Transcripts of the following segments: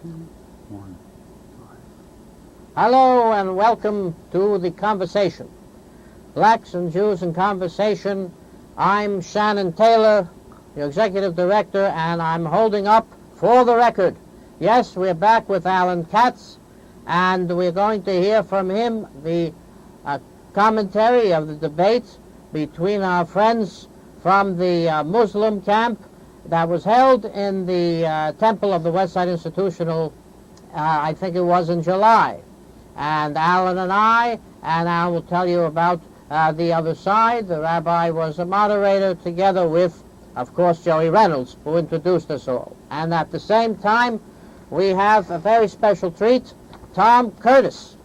1. Hello and welcome to The Conversation. Blacks and Jews in Conversation. I'm Shannon Taylor, the Executive Director, and I'm holding up for the record. Yes, we're back with Alan Katz, and we're going to hear from him the commentary of the debate between our friends from the Muslim camp that was held in the Temple of the Westside Institutional, I think it was in July. And Alan and Alan will tell you about the other side. The rabbi was a moderator together with, of course, Joey Reynolds, who introduced us all. And at the same time, we have a very special treat, Tom Kertes,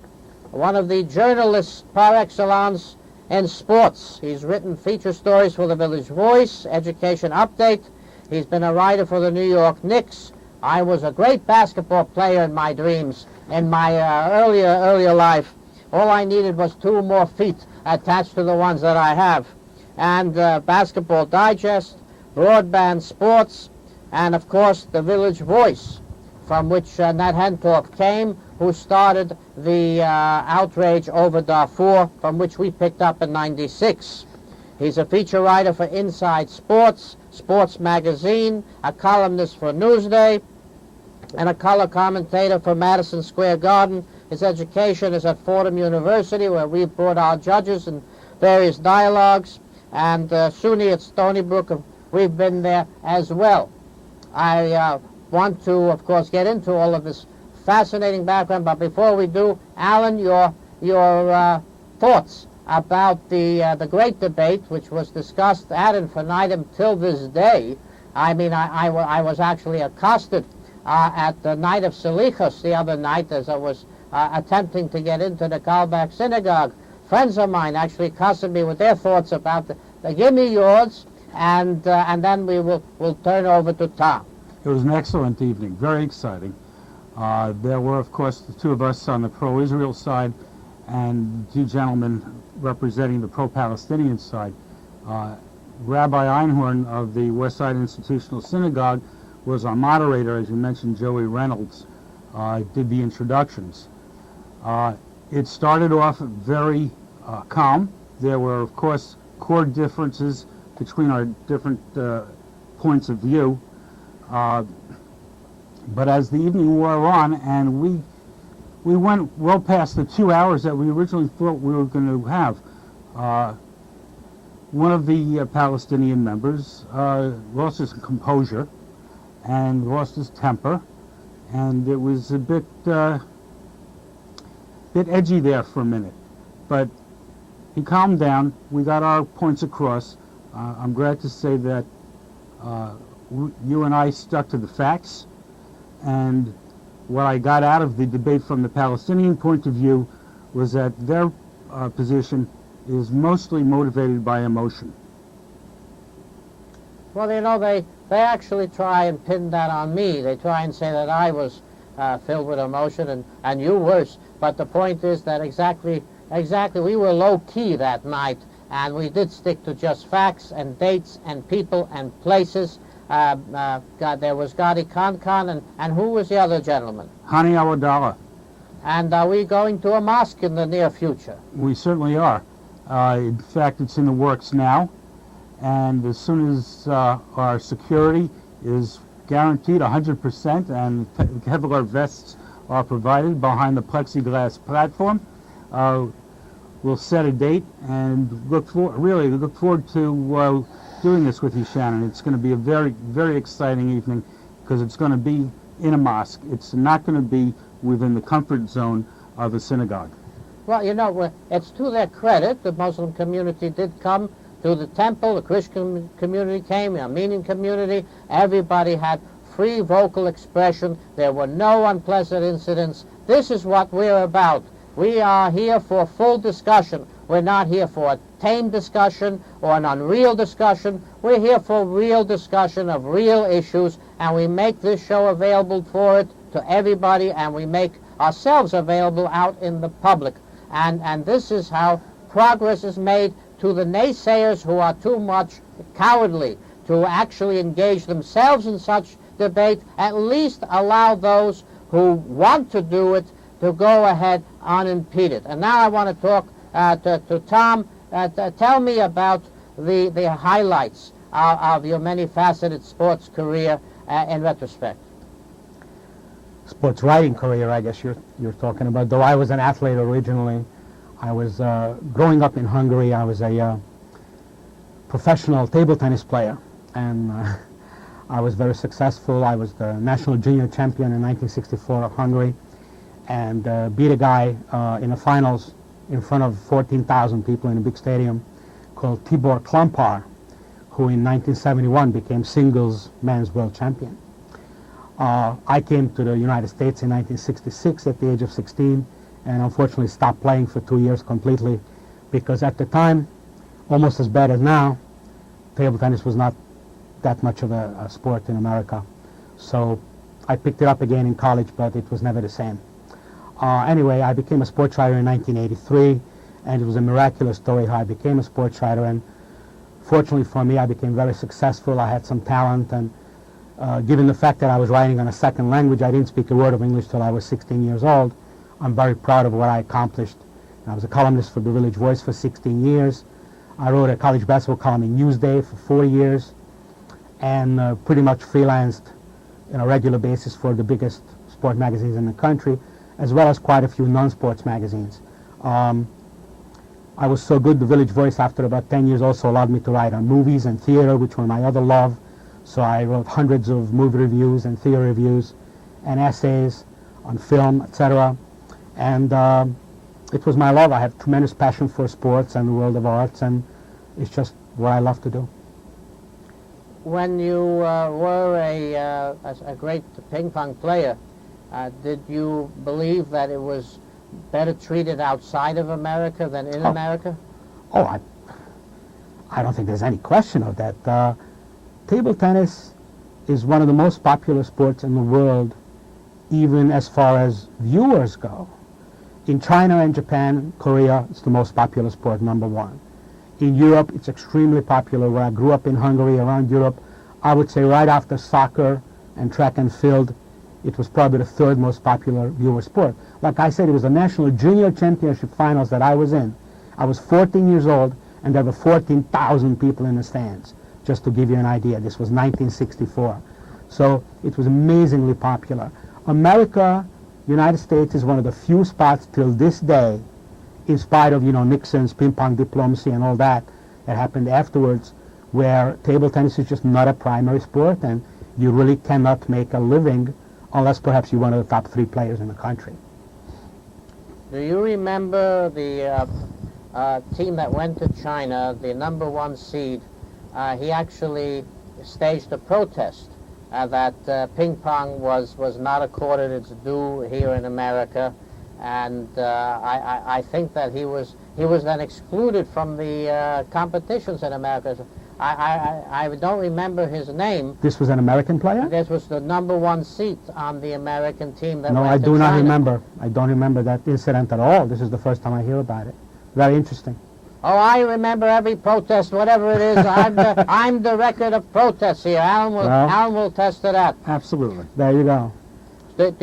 one of the journalists par excellence in sports. He's written feature stories for the Village Voice, Education Update. He's been a writer for the New York Knicks. I was a great basketball player in my dreams. In my earlier life, all I needed was 2 more feet attached to the ones that I have. And Basketball Digest, Broadband Sports, and of course the Village Voice, from which Nat Hentorp came, who started the outrage over Darfur, from which we picked up in '96. He's a feature writer for Inside Sports, Sports Magazine, a columnist for Newsday, and a color commentator for Madison Square Garden. His education is at Fordham University, where we've brought our judges in various dialogues, and SUNY at Stony Brook, we've been there as well. I want to, of course, get into all of this fascinating background, but before we do, Alan, your thoughts about the great debate, which was discussed ad infinitum till this day. I mean, I was actually accosted at the night of Selichos the other night as I was attempting to get into the Carlbach Synagogue. Friends of mine actually accosted me with their thoughts about give me yours, and then we'll turn over to Tom. It was an excellent evening, very exciting. There were, of course, the 2 of us on the pro-Israel side and 2 gentlemen representing the pro-Palestinian side. Rabbi Einhorn of the Westside Institutional Synagogue was our moderator. As you mentioned, Joey Reynolds did the introductions. It started off very calm. There were, of course, core differences between our different points of view. But as the evening wore on, and we went well past the 2 hours that we originally thought we were going to have, one of the Palestinian members lost his composure and lost his temper, and it was a bit edgy there for a minute. But he calmed down. We got our points across. I'm glad to say that you and I stuck to the facts, and what I got out of the debate from the Palestinian point of view was that their position is mostly motivated by emotion. Well, you know, they actually try and pin that on me. They try and say that I was filled with emotion, and you worse. But the point is that exactly, we were low-key that night, and we did stick to just facts and dates and people and places. There was Gadi Kankan, and who was the other gentleman? Hani Awadallah. And are we going to a mosque in the near future? We certainly are. In fact, it's in the works now. And as soon as our security is guaranteed 100% and Kevlar vests are provided behind the plexiglass platform, we'll set a date and look forward to doing this with you, Shannon. It's going to be a very, very exciting evening because it's going to be in a mosque. It's not going to be within the comfort zone of a synagogue. Well, you know, it's to their credit. The Muslim community did come to the temple. The Christian community came, the Armenian community. Everybody had free vocal expression. There were no unpleasant incidents. This is what we're about. We are here for full discussion. We're not here for a tame discussion or an unreal discussion. We're here for real discussion of real issues, and we make this show available for it to everybody, and we make ourselves available out in the public. And this is how progress is made. To the naysayers who are too much cowardly to actually engage themselves in such debate, at least allow those who want to do it to go ahead unimpeded. And now I want to talk to Tom. Tell me about the highlights of your many-faceted sports career in retrospect. Sports writing career, I guess you're talking about. Though I was an athlete originally, I was growing up in Hungary. I was a professional table tennis player, and I was very successful. I was the national junior champion in 1964 of Hungary, and beat a guy in the finals in front of 14,000 people in a big stadium called Tibor Klampar, who in 1971 became singles men's world champion. I came to the United States in 1966 at the age of 16, and unfortunately stopped playing for 2 years completely, because at the time, almost as bad as now, table tennis was not that much of a sport in America. So I picked it up again in college, but it was never the same. Anyway, I became a sports writer in 1983, and it was a miraculous story how I became a sports writer. And fortunately for me, I became very successful. I had some talent, and given the fact that I was writing on a second language, I didn't speak a word of English till I was 16 years old. I'm very proud of what I accomplished. I was a columnist for the Village Voice for 16 years. I wrote a college basketball column in Newsday for 4 years, and pretty much freelanced on a regular basis for the biggest sport magazines in the country, as well as quite a few non-sports magazines. I was so good, the Village Voice, after about 10 years, also allowed me to write on movies and theater, which were my other love. So I wrote hundreds of movie reviews and theater reviews and essays on film, etc. And it was my love. I have tremendous passion for sports and the world of arts, and it's just what I love to do. When you were a great ping pong player, did you believe that it was better treated outside of America than in America? Oh, I don't think there's any question of that. Table tennis is one of the most popular sports in the world, even as far as viewers go. In China and Japan, Korea, it's the most popular sport, number one. In Europe, it's extremely popular. Where I grew up in Hungary, around Europe, I would say right after soccer and track and field, it was probably the third most popular viewer sport. Like I said, it was the National Junior Championship finals that I was in. I was 14 years old, and there were 14,000 people in the stands, just to give you an idea. This was 1964. So it was amazingly popular. America, United States, is one of the few spots till this day, in spite of, Nixon's ping pong diplomacy and all that happened afterwards, where table tennis is just not a primary sport, and you really cannot make a living unless perhaps you're one of the top 3 players in the country. Do you remember the team that went to China, the number 1 seed? He actually staged a protest that ping pong was not accorded its due here in America, and I think that he was then excluded from the competitions in America. I don't remember his name. This was an American player? This was the number 1 seat on the American team that No, went I to do not China. remember. I don't remember that incident at all. This is the first time I hear about it. Very interesting. Oh, I remember every protest, whatever it is. I'm the record of protests here. Alan will test to that. Absolutely. There you go. Do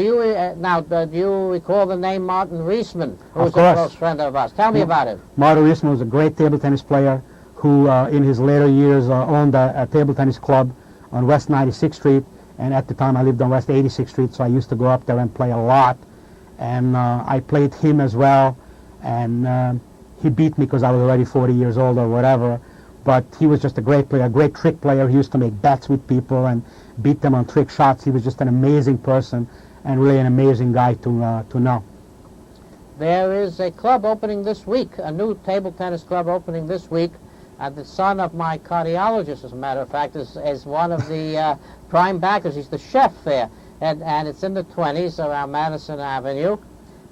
you recall the name Martin Reisman, who's Of course. a close friend of ours? Tell me about it. Martin Reisman was a great table tennis player who, in his later years, owned a table tennis club on West 96th Street. And at the time, I lived on West 86th Street, so I used to go up there and play a lot. And I played him as well. And he beat me because I was already 40 years old or whatever. But he was just a great player, a great trick player. He used to make bets with people and beat them on trick shots. He was just an amazing person and really an amazing guy to know. There is a club opening this week, a new table tennis club opening this week. The son of my cardiologist, as a matter of fact, is one of the prime backers. He's the chef there. And it's in the 20s around Madison Avenue.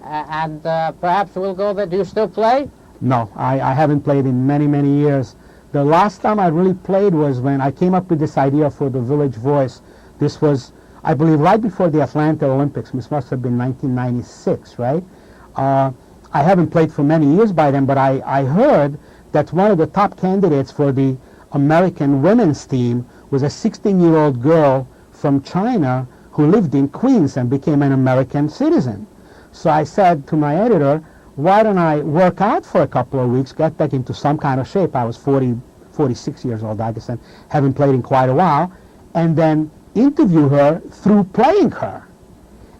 And perhaps we'll go there. Do you still play? No, I haven't played in many, many years. The last time I really played was when I came up with this idea for the Village Voice. This was, I believe, right before the Atlanta Olympics. This must have been 1996, right? I haven't played for many years by then, but I heard that one of the top candidates for the American women's team was a 16-year-old girl from China who lived in Queens and became an American citizen. So I said to my editor, why don't I work out for a couple of weeks, get back into some kind of shape. I was 46 years old, I guess, and haven't played in quite a while, and then interview her through playing her.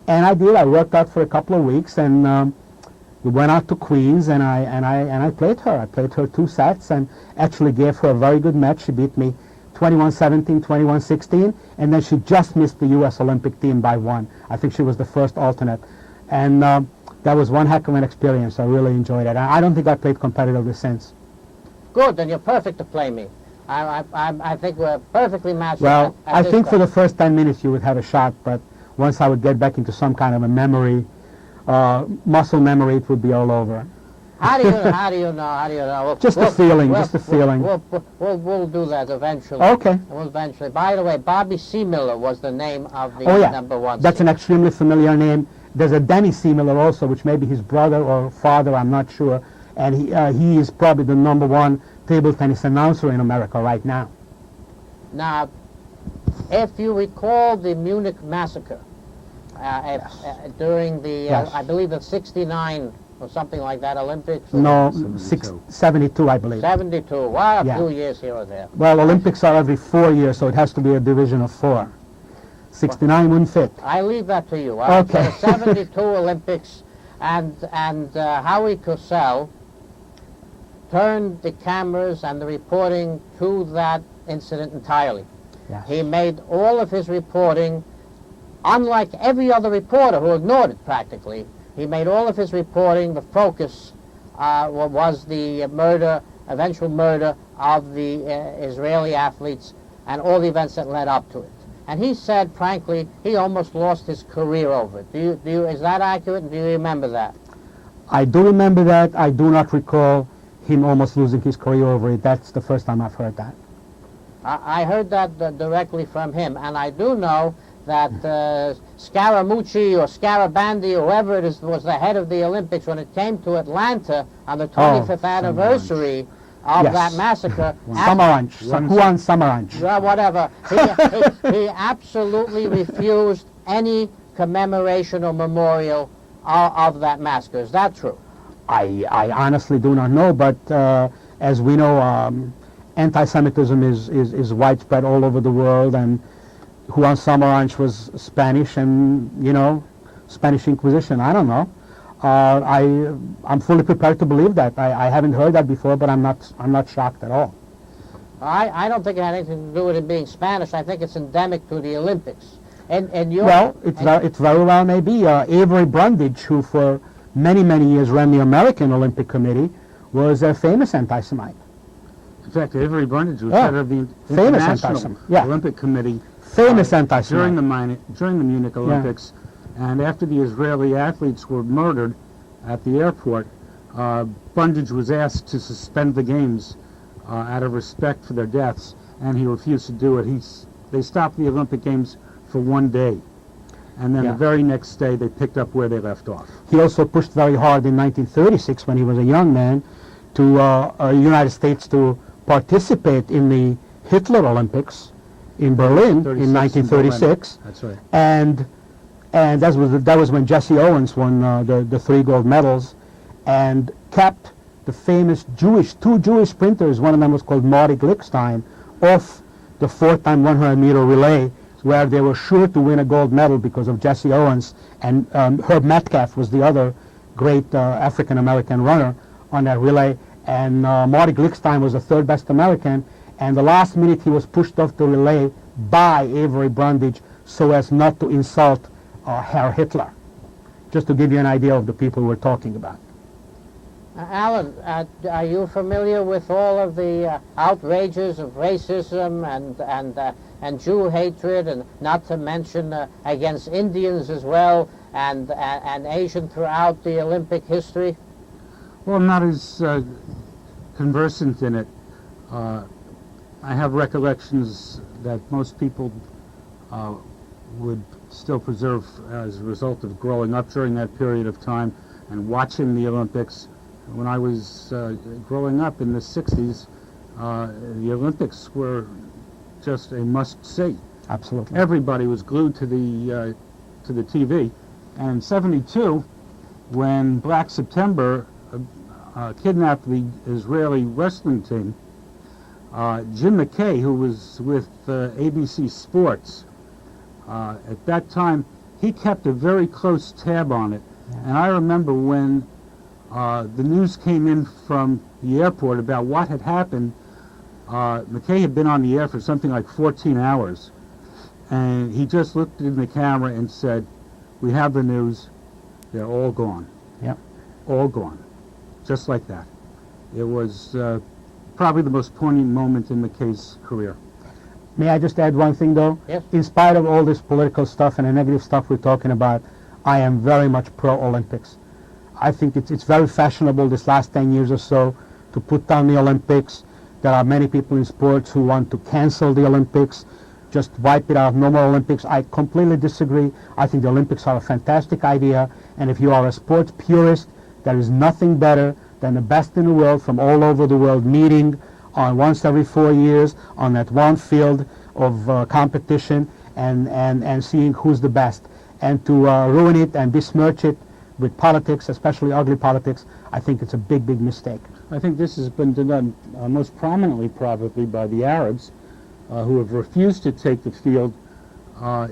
And I did. I worked out for a couple of weeks, and we went out to Queens, and I played her. I played her 2 sets, and actually gave her a very good match. She beat me 21-17, 21-16, and then she just missed the U.S. Olympic team by 1. I think she was the first alternate, and that was one heck of an experience. I really enjoyed it. I don't think I played competitively since. Good, then you're perfect to play me. I think we're perfectly matched. Well, at I this think for time. the first 10 minutes you would have a shot, but once I would get back into some kind of a memory, muscle memory, it would be all over. How do you know? Just a feeling, just a feeling. We'll do that eventually. Okay. We'll eventually. By the way, Bobby Seamiller was the name of the Oh yeah, number 1 that's seed. an extremely familiar name. There's a Denny Seamiller also, which may be his brother or father, I'm not sure. And he is probably the number 1 table tennis announcer in America right now. Now, if you recall the Munich massacre during the, Yes. I believe the 69 or something like that Olympics. Or No, 72. 72, I believe. 72. Well, a Yeah. few years here or there. Well, Olympics are every 4 years, so it has to be a division of 4. 69 wouldn't fit. I leave that to you. All right, Okay. so the 72 Olympics, and Howie Cosell turned the cameras and the reporting to that incident entirely. Yes. He made all of his reporting, unlike every other reporter who ignored it practically, he made all of his reporting, the focus was the eventual murder of the Israeli athletes and all the events that led up to it. And he said, frankly, he almost lost his career over it. Is that accurate, and do you remember that? I do remember that. I do not recall him almost losing his career over it. That's the first time I've heard that. I heard that directly from him, and I do know that Scaramucci or Scarabandi, or whoever it is, was the head of the Olympics when it came to Atlanta on the 25th anniversary of Yes. that massacre. Samaranch. Juan Samaranch. Whatever. He absolutely refused any commemoration or memorial of that massacre. Is that true? I honestly do not know, but as we know, anti-Semitism is widespread all over the world, and Juan Samaranch was Spanish, and Spanish Inquisition. I don't know. I'm fully prepared to believe that. I haven't heard that before, but I'm not shocked at all. I don't think it had anything to do with it being Spanish. I think it's endemic to the Olympics. And you're, Well, it very well may be. Avery Brundage, who for many years ran the American Olympic Committee, was a famous anti-Semite. In fact, Avery Brundage was Yeah. head of the Famous International anti-Semite. Yeah. Olympic Committee Famous anti-Semite. during the Munich Olympics, and after the Israeli athletes were murdered at the airport, Brundage was asked to suspend the games out of respect for their deaths, and he refused to do it. They stopped the Olympic Games for 1 day, and then Yeah. the very next day they picked up where they left off. He also pushed very hard in 1936, when he was a young man, to United States to participate in the Hitler Olympics in Berlin in 1936. That's right. And that was when Jesse Owens won the 3 gold medals, and kept the famous two Jewish sprinters. One of them was called Marty Glickstein, off the 4x100-meter relay, where they were sure to win a gold medal because of Jesse Owens, and Herb Metcalf was the other great African-American runner on that relay, and Marty Glickstein was the 3rd best American, and the last minute he was pushed off the relay by Avery Brundage so as not to insult Herr Hitler, just to give you an idea of the people we're talking about. Alan, are you familiar with all of the outrages of racism and Jew hatred, and not to mention against Indians as well, and Asian throughout the Olympic history? Well, I'm not as conversant in it. I have recollections that most people would still preserve as a result of growing up during that period of time and watching the Olympics. When I was growing up in the 60s, the Olympics were just a must-see. Absolutely. Everybody was glued to the TV. And in '72, when Black September kidnapped the Israeli wrestling team, Jim McKay, who was with ABC Sports at that time, he kept a very close tab on it. And I remember when the news came in from the airport about what had happened, McKay had been on the air for something like 14 hours. And he just looked in the camera and said, "We have the news. They're all gone." Yep. All gone. Just like that. It was probably the most poignant moment in McKay's career. May I just add one thing, though? Yes. In spite of all this political stuff and the negative stuff we're talking about, I am very much pro-Olympics. I think it's very fashionable this last 10 years or so to put down the Olympics. There are many people in sports who want to cancel the Olympics, just wipe it out, no more Olympics. I completely disagree. I think the Olympics are a fantastic idea, and if you are a sports purist, there is nothing better than the best in the world from all over the world meeting on once every 4 years on that one field of competition and seeing who's the best. And to ruin it and besmirch it with politics, especially ugly politics, I think it's a big, big mistake. I think this has been done most prominently probably by the Arabs, who have refused to take the field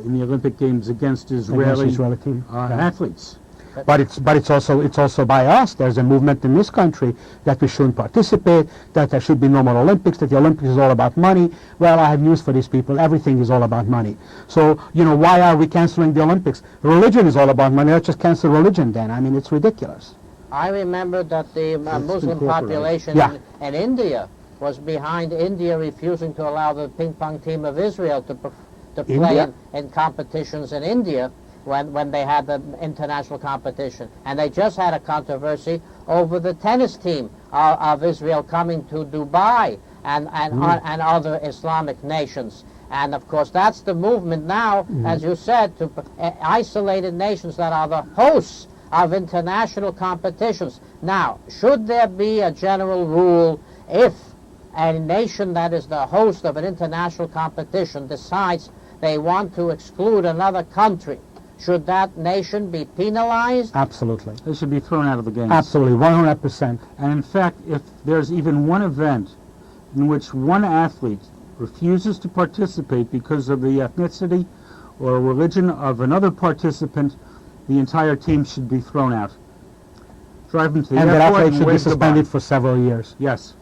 in the Olympic Games against Israeli team. athletes. But it's also by us. There's a movement in this country that we shouldn't participate, that there should be no more Olympics, that the Olympics is all about money. Well, I have news for these people. Everything is all about money. So, why are we canceling the Olympics? Religion is all about money. Let's just cancel religion then. I mean, it's ridiculous. I remember that the Muslim incorporated. population Yeah. in India was behind India refusing to allow the ping pong team of Israel to play India? in competitions in India when they had the international competition. And they just had a controversy over the tennis team of Israel coming to Dubai and other Islamic nations. And of course that's the movement now, as you said, to isolated nations that are the hosts of international competitions. Now, should there be a general rule if a nation that is the host of an international competition decides they want to exclude another country? Should that nation be penalized? Absolutely. They should be thrown out of the games. Absolutely, 100%. And in fact, if there's even one event in which one athlete refuses to participate because of the ethnicity or religion of another participant, the entire team should be thrown out. Drive them to the And that airport athlete and should be wave suspended goodbye. for several years. Yes.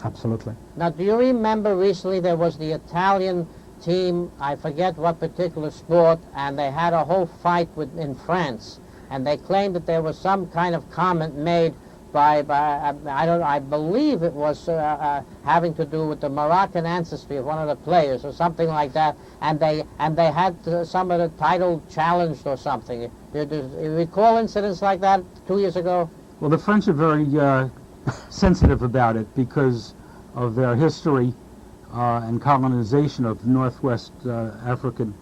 Absolutely. Now, do you remember recently there was the Italian team, I forget what particular sport, and they had a whole fight in France, and they claimed that there was some kind of comment made by I believe it was having to do with the Moroccan ancestry of one of the players or something like that, and they had some of the title challenged or something. Do you recall incidents like that 2 years ago? Well, the French are very sensitive about it because of their history and colonization of Northwest African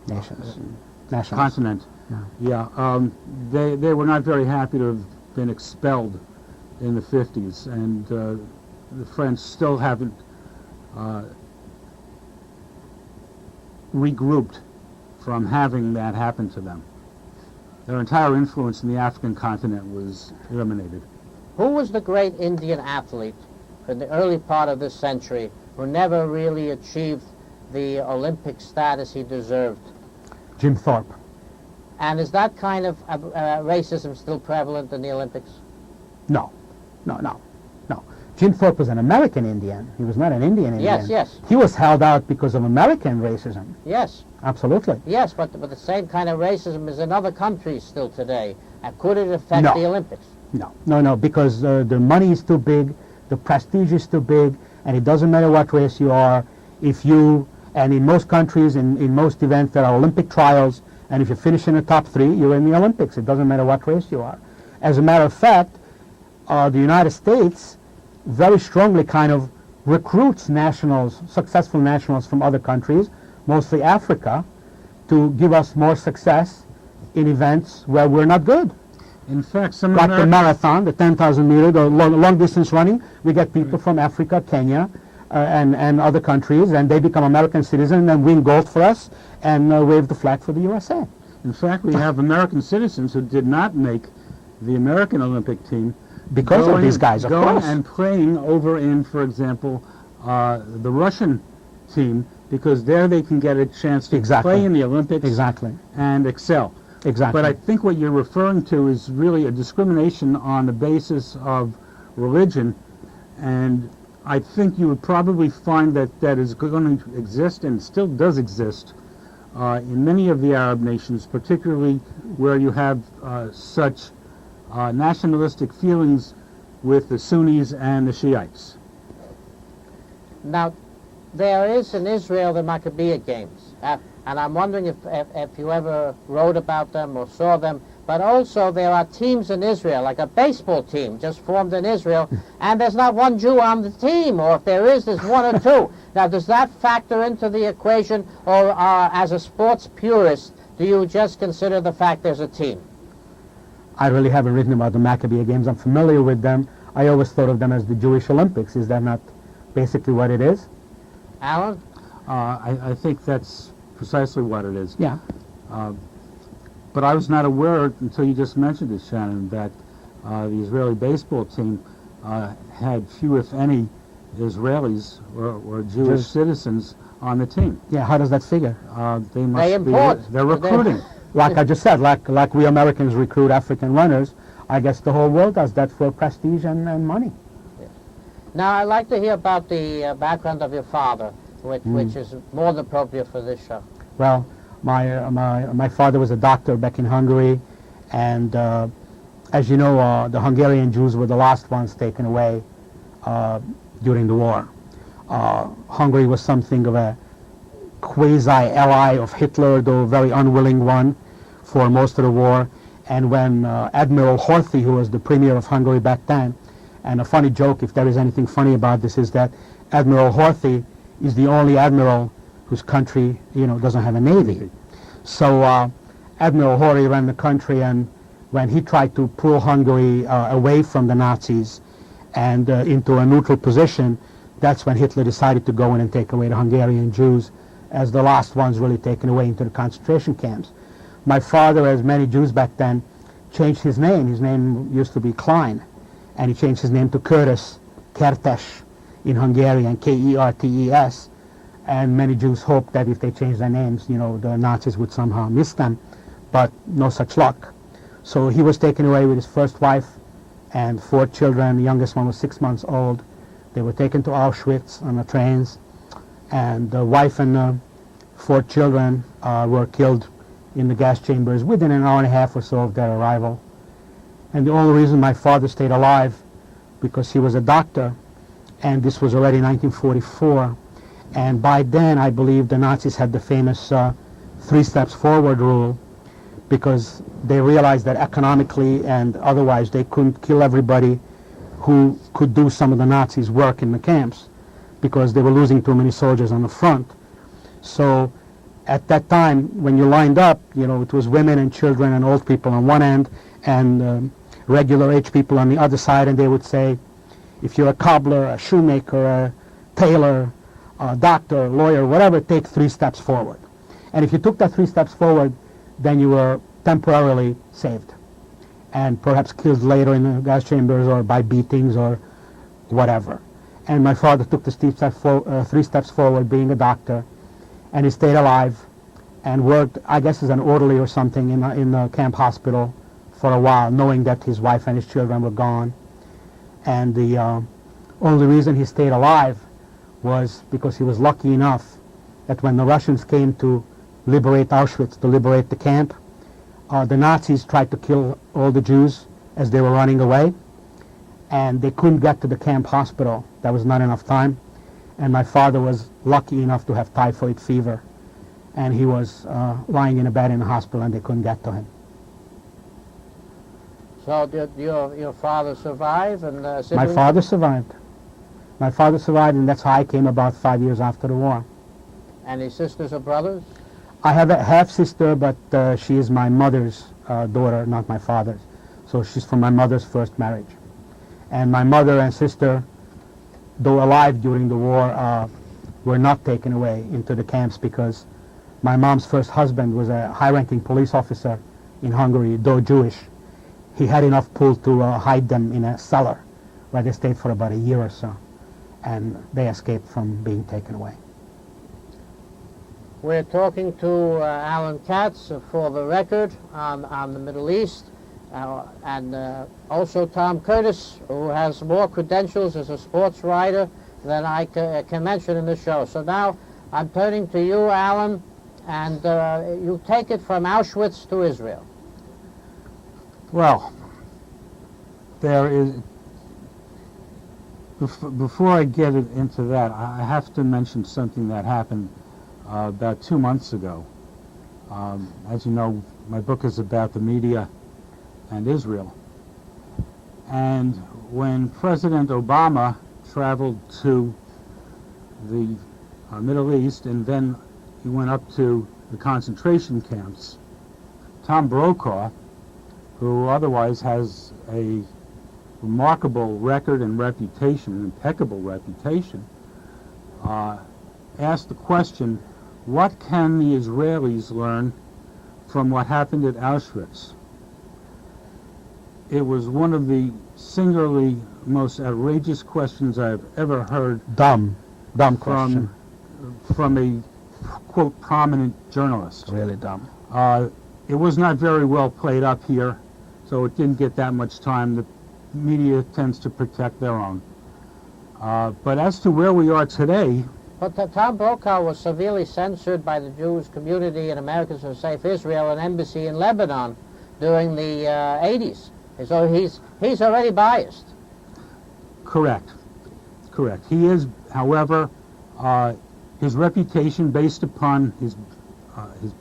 Nations. continent. They were not very happy to have been expelled in the 50s, and the French still haven't regrouped from having that happen to them. Their entire influence in the African continent was eliminated. Who was the great Indian athlete in the early part of this century who never really achieved the Olympic status he deserved? Jim Thorpe. And is that kind of racism still prevalent in the Olympics? No. Jim Thorpe was an American Indian. He was not an Indian Indian. Yes. He was held out because of American racism. Yes. Absolutely. Yes, but the same kind of racism is in other countries still today. Could it affect No. the Olympics? No, because the money is too big, the prestige is too big, and it doesn't matter what race you are. And in most countries, in most events, there are Olympic trials, and if you finish in the top 3, you're in the Olympics. It doesn't matter what race you are. As a matter of fact, the United States very strongly kind of recruits nationals, successful nationals from other countries, mostly Africa, to give us more success in events where we're not good. In fact, some Like the marathon, the 10,000 meter, the long distance running, we get people from Africa, Kenya, and other countries, and they become American citizens and win gold for us and wave the flag for the USA. In fact, we have American citizens who did not make the American Olympic team Because of these guys, of going course. and playing over in, for example, the Russian team, because there they can get a chance to Exactly. play in the Olympics Exactly. and excel. Exactly. But I think what you're referring to is really a discrimination on the basis of religion, and I think you would probably find that that is going to exist and still does exist in many of the Arab nations, particularly where you have such nationalistic feelings with the Sunnis and the Shiites. Now, there is in Israel the Maccabean Games, and I'm wondering if you ever wrote about them or saw them, but also there are teams in Israel, like a baseball team just formed in Israel, and there's not one Jew on the team, or if there is, there's one or two. Now, does that factor into the equation, or as a sports purist, do you just consider the fact there's a team? I really haven't written about the Maccabean Games. I'm familiar with them. I always thought of them as the Jewish Olympics. Is that not basically what it is? Alan? I think that's precisely what it is. Yeah. But I was not aware until you just mentioned it, Shannon, that the Israeli baseball team had few, if any, Israelis or Jewish citizens on the team. Yeah, how does that figure? They must They import. They're recruiting. Like I just said, like we Americans recruit African runners, I guess the whole world does that for prestige and money. Now, I'd like to hear about the background of your father, which is more than appropriate for this show. Well, my father was a doctor back in Hungary, and as you know, the Hungarian Jews were the last ones taken away during the war. Hungary was something of a quasi-ally of Hitler, though a very unwilling one for most of the war. And when Admiral Horthy, who was the premier of Hungary back then, and a funny joke, if there is anything funny about this, is that Admiral Horthy is the only admiral whose country, doesn't have a navy. So Admiral Horthy ran the country, and when he tried to pull Hungary away from the Nazis and into a neutral position, that's when Hitler decided to go in and take away the Hungarian Jews as the last ones really taken away into the concentration camps. My father, as many Jews back then, changed his name. His name used to be Klein, and he changed his name to Kertes, Kertes in Hungarian, Kertes. And many Jews hoped that if they changed their names, the Nazis would somehow miss them, but no such luck. So he was taken away with his first wife and 4 children. The youngest one was 6 months old. They were taken to Auschwitz on the trains, and the wife and 4 children were killed in the gas chambers within an hour and a half or so of their arrival. And the only reason my father stayed alive, because he was a doctor, and this was already 1944, and by then I believe the Nazis had the famous 3 steps forward rule, because they realized that economically and otherwise they couldn't kill everybody who could do some of the Nazis' work in the camps, because they were losing too many soldiers on the front. So at that time, when you lined up, it was women and children and old people on one end, and regular age people on the other side, and they would say, if you're a cobbler, a shoemaker, a tailor, a doctor, a lawyer, whatever, take 3 steps forward. And if you took that 3 steps forward, then you were temporarily saved, and perhaps killed later in the gas chambers or by beatings or whatever. And my father took the 3 steps forward, being a doctor, and he stayed alive and worked, I guess, as an orderly or something in the camp hospital for a while, knowing that his wife and his children were gone. And the only reason he stayed alive was because he was lucky enough that when the Russians came to liberate Auschwitz, to liberate the camp, the Nazis tried to kill all the Jews as they were running away, and they couldn't get to the camp hospital. There was not enough time, and my father was lucky enough to have typhoid fever, and he was lying in a bed in the hospital, and they couldn't get to him. So did your father survive? And My siblings? father survived. My father survived, and that's how I came about 5 years after the war. And his sisters or brothers? I have a half-sister, but she is my mother's daughter, not my father's. So she's from my mother's first marriage. And my mother and sister though alive during the war, were not taken away into the camps because my mom's first husband was a high-ranking police officer in Hungary, though Jewish. He had enough pull to hide them in a cellar where they stayed for about a year or so, and they escaped from being taken away. We're talking to Alan Katz for the record on the Middle East, and also Tom Kertes, who has more credentials as a sports writer than I can mention in this show. So now I'm turning to you, Alan, and you take it from Auschwitz to Israel. Well, there is, before I get into that, I have to mention something that happened about 2 months ago. As you know, my book is about the media and Israel. And when President Obama traveled to the Middle East, and then he went up to the concentration camps, Tom Brokaw, who otherwise has a remarkable record and reputation, an impeccable reputation, asked the question, what can the Israelis learn from what happened at Auschwitz? It was one of the singularly most outrageous questions I've ever heard Dumb question. from a, quote, prominent journalist. Really dumb. It was not very well played up here, so it didn't get that much time. The media tends to protect their own. But as to where we are today... But Tom Brokaw was severely censored by the Jewish community and Americans for Safe Israel, an embassy in Lebanon, during the 80s. So he's already biased. Correct. He is, however, his reputation based upon his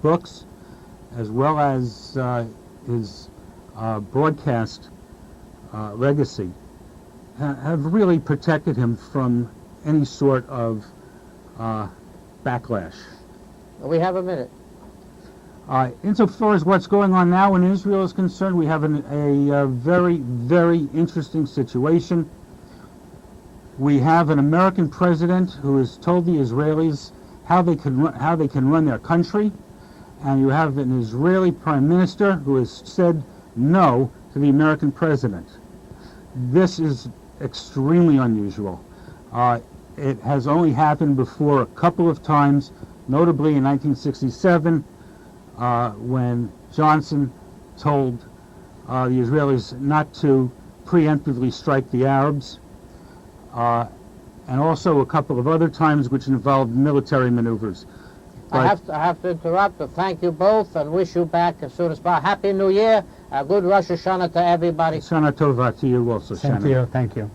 books, as well as his broadcast legacy, have really protected him from any sort of backlash. We have a minute. Insofar as what's going on now in Israel is concerned, we have a very, very interesting situation. We have an American president who has told the Israelis how they can run their country, and you have an Israeli prime minister who has said no to the American president. This is extremely unusual. It has only happened before a couple of times, notably in 1967, when Johnson told the Israelis not to preemptively strike the Arabs, and also a couple of other times which involved military maneuvers. I have to interrupt, but thank you both and wish you back as soon as possible. Happy New Year, a good Rosh Hashanah to everybody. Shana Tova to you also, Same Shannon. to you. Thank you.